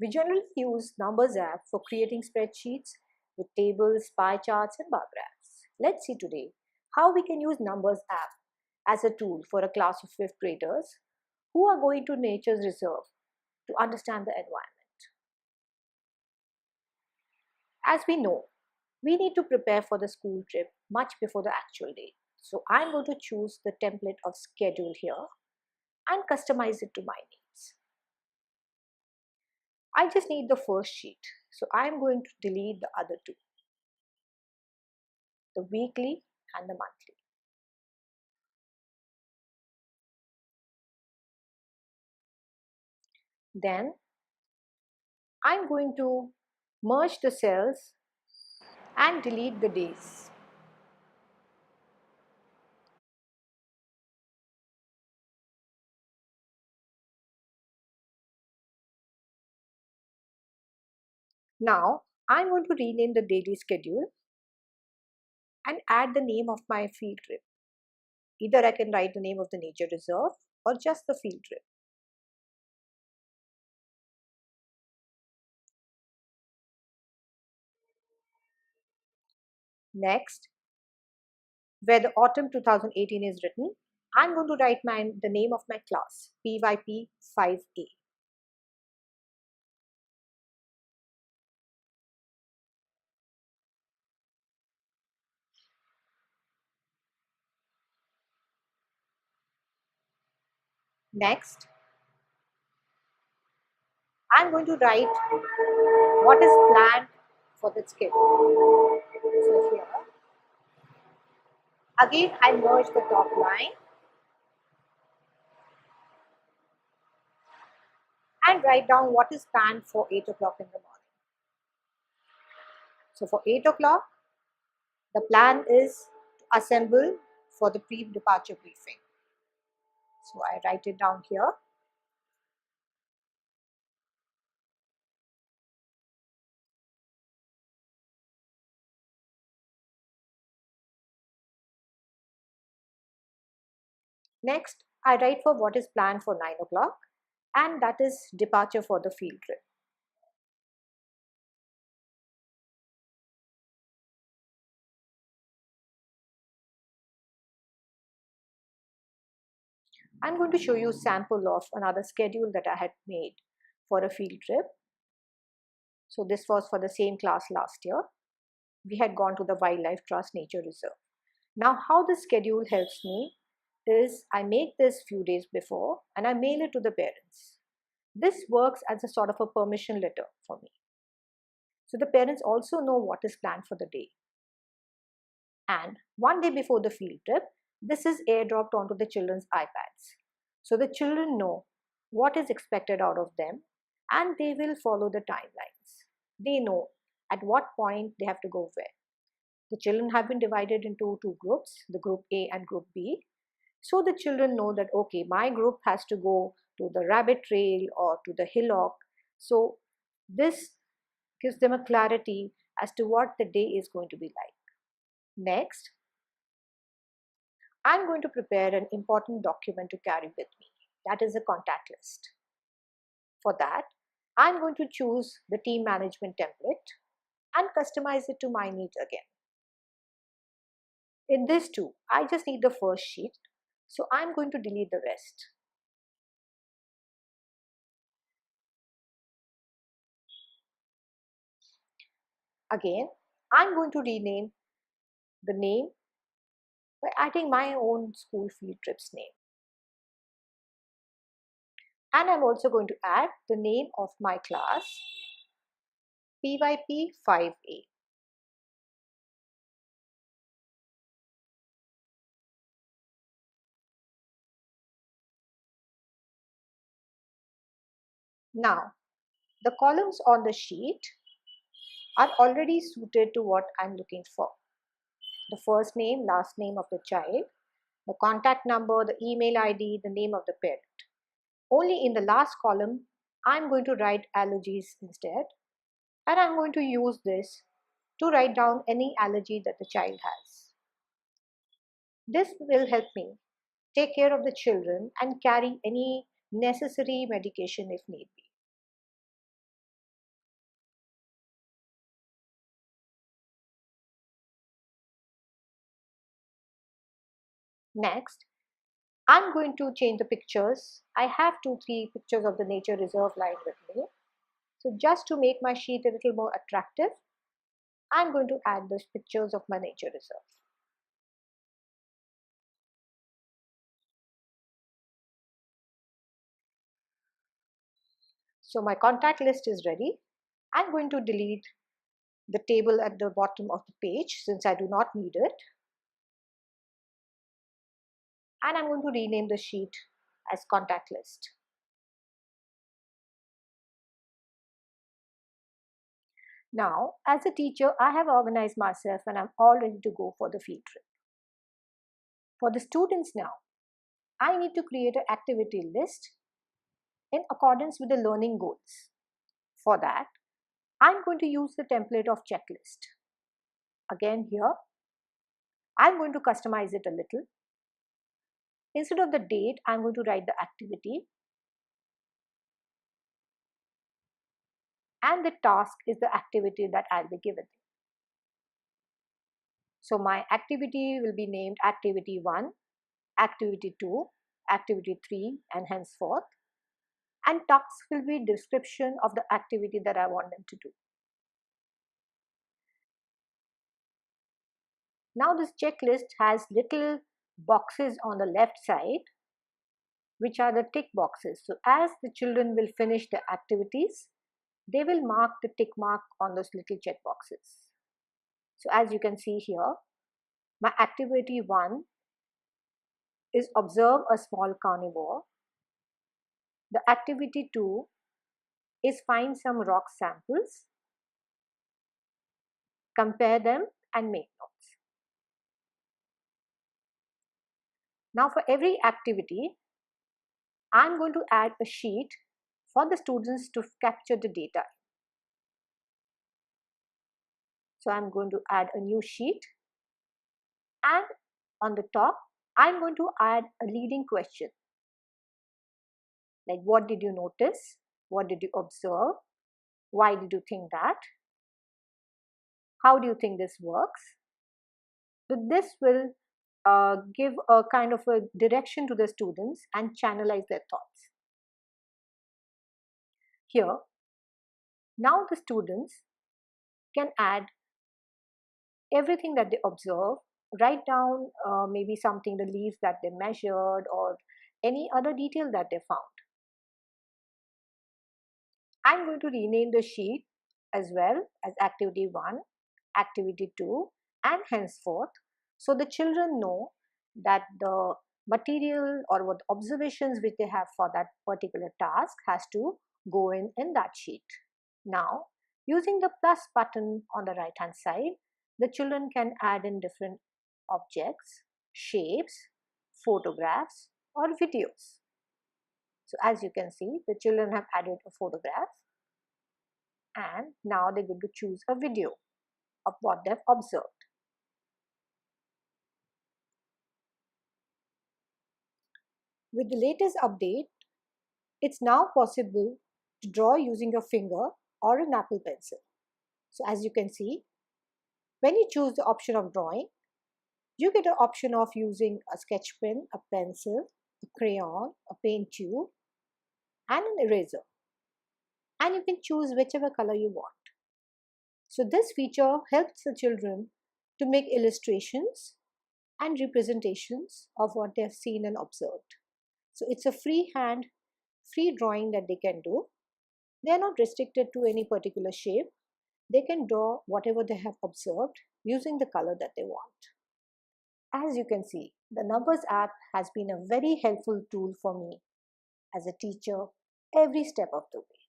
We generally use Numbers app for creating spreadsheets with tables, pie charts, and bar graphs. Let's see today how we can use Numbers app as a tool for a class of 5th graders who are going to nature's reserve to understand the environment. As we know, we need to prepare for the school trip much before the actual day. So I'm going to choose the template of schedule here and customize it to my needs. I just need the first sheet, so I'm going to delete the other two, the weekly and the monthly. Then I'm going to merge the cells and delete the days. Now I'm going to rename the daily schedule and add the name of my field trip. Either I can write the name of the nature reserve or just the field trip. Next, where the autumn 2018 is written, I'm going to write the name of my class, PYP 5A. Next, I'm going to write what is planned for the schedule. So here, again I merge the top line and write down what is planned for 8 o'clock in the morning. So for 8 o'clock, the plan is to assemble for the pre-departure briefing. So I write it down here. Next, I write for what is planned for 9 o'clock, and that is departure for the field trip. I'm going to show you a sample of another schedule that I had made for a field trip. So this was for the same class last year. We had gone to the Wildlife Trust Nature Reserve. Now how this schedule helps me is I make this few days before and I mail it to the parents. This works as a sort of a permission letter for me. So the parents also know what is planned for the day. And one day before the field trip, this is airdropped onto the children's iPads. So the children know what is expected out of them and they will follow the timelines. They know at what point they have to go where. The children have been divided into two groups, the group A and group B. So the children know that, okay, my group has to go to the rabbit trail or to the hillock. So this gives them a clarity as to what the day is going to be like. Next, I'm going to prepare an important document to carry with me. That is a contact list. For that, I'm going to choose the team management template and customize it to my needs again. In this too, I just need the first sheet, so I'm going to delete the rest. Again, I'm going to rename the name by adding my own school field trips name. And I'm also going to add the name of my class, PYP 5A. Now, the columns on the sheet are already suited to what I'm looking for. The first name, last name of the child, the contact number, the email ID, the name of the parent. Only in the last column, I'm going to write allergies instead, and I'm going to use this to write down any allergy that the child has. This will help me take care of the children and carry any necessary medication if need be. Next, I'm going to change the pictures. I have 2-3 pictures of the nature reserve lying with me. So just to make my sheet a little more attractive, I'm going to add those pictures of my nature reserve. So my contact list is ready. I'm going to delete the table at the bottom of the page since I do not need it. And I'm going to rename the sheet as contact list. Now, as a teacher, I have organized myself and I'm all ready to go for the field trip. For the students now, I need to create an activity list in accordance with the learning goals. For that, I'm going to use the template of checklist. Again here, I'm going to customize it a little. Instead of the date, I'm going to write the activity. And the task is the activity that I'll be given. So my activity will be named activity 1, activity 2, activity 3 and henceforth. And task will be description of the activity that I want them to do. Now this checklist has little boxes on the left side which are the tick boxes. So as the children will finish the activities, they will mark the tick mark on those little check boxes. So as you can see here, my activity 1 is observe a small carnivore. The activity 2 is find some rock samples, compare them and make notes. Now for every activity, I'm going to add a sheet for the students to capture the data. So I'm going to add a new sheet and on the top, I'm going to add a leading question. Like what did you notice? What did you observe? Why did you think that? How do you think this works? So this will give a kind of a direction to the students and channelize their thoughts. Here, now the students can add everything that they observe, write down maybe something, the leaves that they measured or any other detail that they found. I'm going to rename the sheet as well as activity 1, activity 2 and henceforth. So the children know that the material or what observations which they have for that particular task has to go in that sheet. Now, using the plus button on the right hand side, the children can add in different objects, shapes, photographs or videos. So as you can see, the children have added a photograph and now they're going to choose a video of what they've observed. With the latest update, it's now possible to draw using your finger or an Apple Pencil. So as you can see, when you choose the option of drawing, you get an option of using a sketch pen, a pencil, a crayon, a paint tube and an eraser. And you can choose whichever color you want. So this feature helps the children to make illustrations and representations of what they have seen and observed. So it's a free drawing that they can do. They are not restricted to any particular shape. They can draw whatever they have observed using the color that they want. As you can see, the Numbers app has been a very helpful tool for me as a teacher every step of the way.